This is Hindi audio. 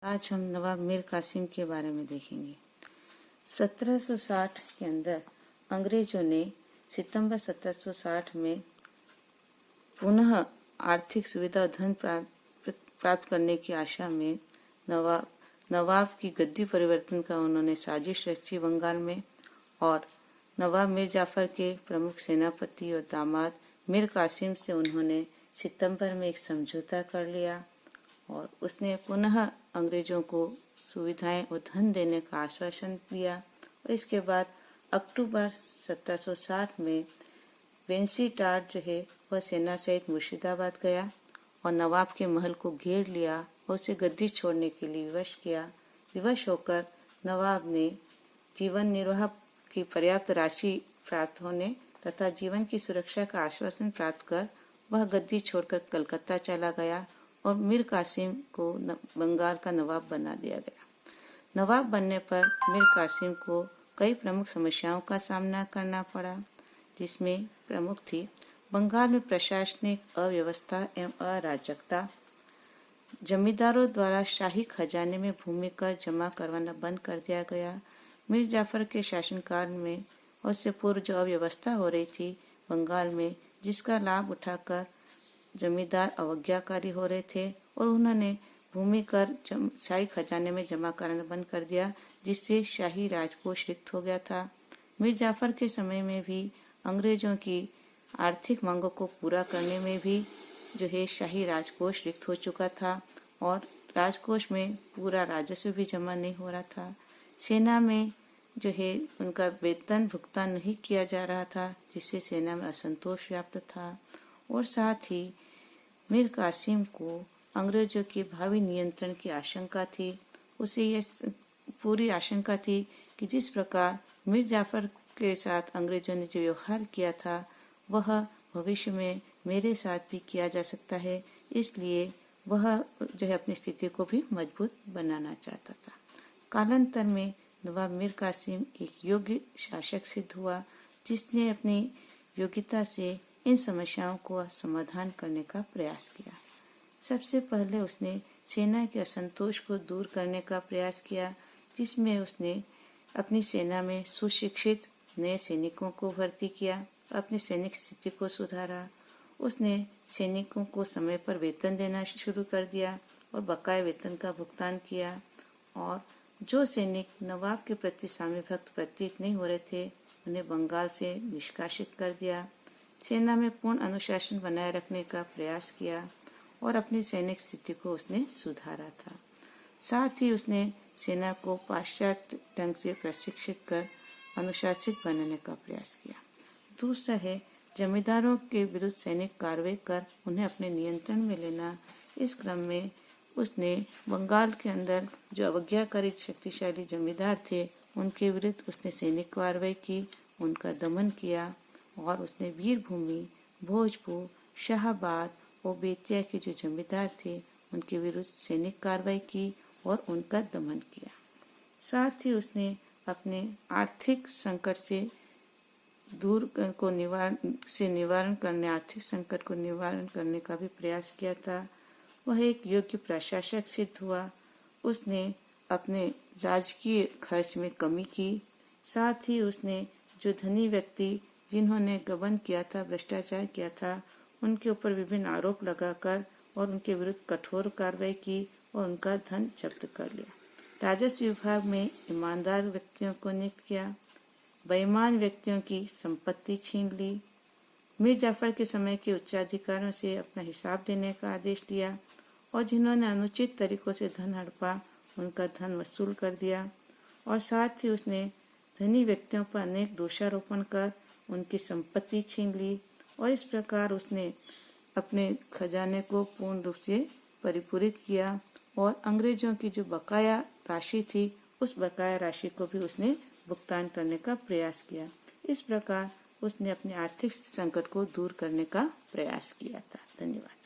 आज हम नवाब मीर कासिम के बारे में देखेंगे। 1760 के अंदर अंग्रेजों ने सितंबर 1760 में पुनः आर्थिक सुविधा और धन प्राप्त करने की आशा में नवाब की गद्दी परिवर्तन का उन्होंने साजिश रची बंगाल में, और नवाब मीर जाफर के प्रमुख सेनापति और दामाद मीर कासिम से उन्होंने सितंबर में एक समझौता कर लिया और उसने पुनः अंग्रेजों को सुविधाएं और धन देने का आश्वासन दिया। और इसके बाद अक्टूबर 1760 में वेंसी टार्ड जो है वह सेना सहित मुर्शिदाबाद गया और नवाब के महल को घेर लिया और उसे गद्दी छोड़ने के लिए विवश किया। विवश होकर नवाब ने जीवन निर्वाह की पर्याप्त राशि प्राप्त होने तथा जीवन की सुरक्षा का आश्वासन प्राप्त कर वह गद्दी छोड़कर कलकत्ता चला गया और मीर कासिम को बंगाल का नवाब बना दिया गया। नवाब बनने पर मीर कासिम को कई प्रमुख समस्याओं का सामना करना पड़ा, जिसमें प्रमुख थी बंगाल में प्रशासनिक अव्यवस्था एवं अराजकता। जमींदारों द्वारा शाही खजाने में भूमि कर जमा करवाना बंद कर दिया गया। मीर जाफर के शासनकाल में और से पूर्व जो अव्यवस्था हो रही थी बंगाल में, जिसका लाभ उठाकर जमींदार अवज्ञाकारी हो रहे थे और उन्होंने भूमि कर शाही खजाने में जमा कराना बंद कर दिया, जिससे शाही राजकोष रिक्त हो गया था। मीर जाफर के समय में भी अंग्रेजों की आर्थिक मांगों को पूरा करने में भी जो है शाही राजकोष रिक्त हो चुका था और राजकोष में पूरा राजस्व भी जमा नहीं हो रहा था। सेना में जो है उनका वेतन भुगतान नहीं किया जा रहा था, जिससे सेना में असंतोष व्याप्त था। और साथ ही मीर कासिम को अंग्रेजों के भावी नियंत्रण की आशंका थी। उसे यह पूरी आशंका थी कि जिस प्रकार मीर जाफर के साथ अंग्रेजों ने जो व्यवहार किया था वह भविष्य में मेरे साथ भी किया जा सकता है, इसलिए वह जो है अपनी स्थिति को भी मजबूत बनाना चाहता था। कालांतर में नवाब मीर कासिम एक योग्य शासक सिद्ध हुआ, जिसने अपनी योग्यता से इन समस्याओं को समाधान करने का प्रयास किया। सबसे पहले उसने सेना के असंतोष को दूर करने का प्रयास किया, जिसमें उसने अपनी सेना में सुशिक्षित नए सैनिकों को भर्ती किया, अपनी सैनिक स्थिति को सुधारा। उसने सैनिकों को समय पर वेतन देना शुरू कर दिया और बकाया वेतन का भुगतान किया, और जो सैनिक नवाब के प्रति स्वामी भक्त प्रतीत नहीं हो रहे थे उन्हें बंगाल से निष्कासित कर दिया। सेना में पूर्ण अनुशासन बनाए रखने का प्रयास किया और अपनी सैनिक स्थिति को उसने सुधारा था। साथ ही उसने सेना को पाश्चात्य ढंग से प्रशिक्षित कर अनुशासित बनाने का प्रयास किया। दूसरा है जमींदारों के विरुद्ध सैनिक कार्रवाई कर उन्हें अपने नियंत्रण में लेना। इस क्रम में उसने बंगाल के अंदर जो अवज्ञाकारी शक्तिशाली जमींदार थे उनके विरुद्ध उसने सैनिक कार्रवाई की, उनका दमन किया और उसने वीरभूमि, भोजपुर, शाहाबाद और बेतिया के जो जमींदार थे उनके विरुद्ध सैनिक कार्रवाई की और उनका दमन किया। साथ ही उसने अपने आर्थिक संकट से आर्थिक संकट को निवारण करने का भी प्रयास किया था। वह एक योग्य प्रशासक सिद्ध हुआ। उसने अपने राजकीय खर्च में कमी की। साथ ही उसने जो धनी व्यक्ति जिन्होंने गबन किया था, भ्रष्टाचार किया था, उनके ऊपर विभिन्न आरोप लगाकर और उनके विरुद्ध कठोर कार्रवाई की और उनका धन जब्त कर लिया। राजस्व विभाग में ईमानदार व्यक्तियों को नियुक्त किया, बेईमान व्यक्तियों की संपत्ति छीन ली। मीर जाफर के समय के उच्चाधिकारियों से अपना हिसाब देने का आदेश दिया और जिन्होंने अनुचित तरीकों से धन हड़पा उनका धन वसूल कर दिया। और साथ ही उसने धनी व्यक्तियों पर अनेक दोषारोपण कर उनकी संपत्ति छीन ली और इस प्रकार उसने अपने खजाने को पूर्ण रूप से परिपूरित किया और अंग्रेजों की जो बकाया राशि थी उस बकाया राशि को भी उसने भुगतान करने का प्रयास किया। इस प्रकार उसने अपने आर्थिक संकट को दूर करने का प्रयास किया था। धन्यवाद।